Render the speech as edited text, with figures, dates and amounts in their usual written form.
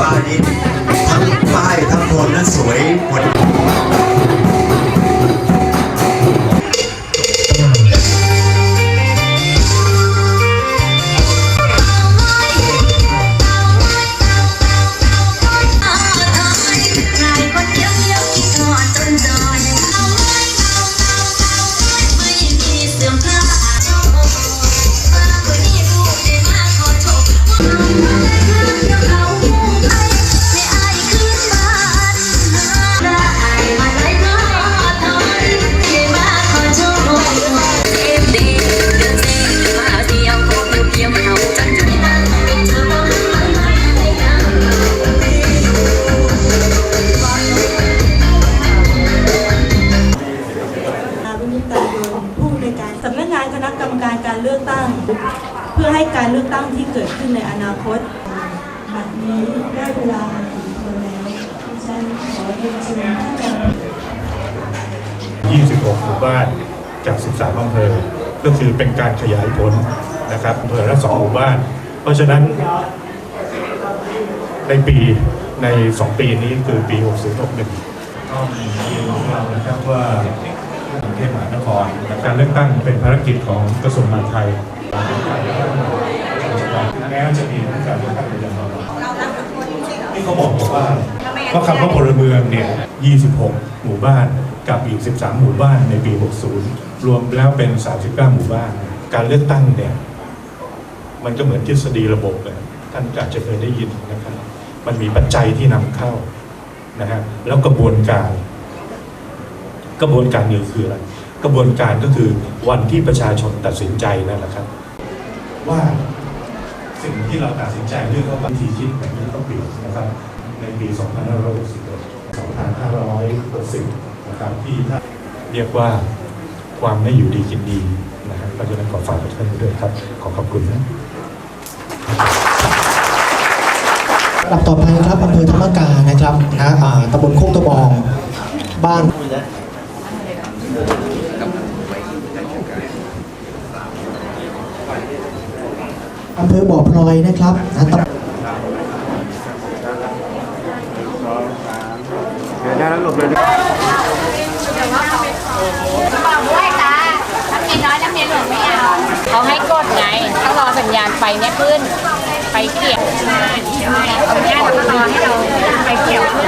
ป้ายนี้ทั้งป้ายทั้งคนนั้นสวยหมดสำนักงานคณะกรรมการการเลือกตั้งเพื่อให้การเลือกตั้งที่เกิดขึ้นในอนาคตบัดนี้ได้เวลาแล้วฉันขอเรียนเชิญท่าน 26 หมู่บ้านจาก 13 อำเภอก็คือเป็นการขยายผลนะครับอำเภอละ 2 หมู่บ้านเพราะฉะนั้นใน 2 ปีนี้คือปี 60-61ก็มีเรียนของเรานะครับว่ากรุงเทพมหานครการเลือกตั้งเป็นภารกิจของกระทรวงมหาดไทยแม้จะมีการเลือกตั้งเป็นอย่างไรที่เขาบอกว่าคำว่าพลเมืองเนี่ย 26 หมู่บ้านกับอีก 13 หมู่บ้านในปี 60 รวมแล้วเป็น 39 หมู่บ้านการเลือกตั้งเนี่ยมันก็เหมือนทฤษฎีระบบเลยท่านอาจจะเคยได้ยินนะครับมันมีปัจจัยที่นำเข้านะฮะแล้วกระบวนการนี้คืออะไรกระบวนการก็คือวันที่ประชาชนตัดสินใจนั่นแหละครับว่าสิ่งที่เราตัดสินใจเรื่องวิธีคิดแบบนี้ต้องเปลี่ยนนะครับในปี 2560 นะครับที่ท่านเรียกว่าความไม่อยู่ดีกินดีนะครับเพราะฉะนั้นขอฝากท่านด้วยครับขอบคุณนะลำต่อไปครับอำเภอธรรมกานะครับตำบลโคกตะบองบ้านอำเภอบ่อพลอยนะครับเดี๋ยวได้แล้วหลบเลยด้วยตาน้ำเย็นน้อยน้ำเย็นหลวงไม่เอาเขาให้กดไงต้องรอสัญญาณไฟเนี่ยขึ้นไฟเขียวเอาเนี่ยเราก็รอให้เราไฟเขียวขึ้น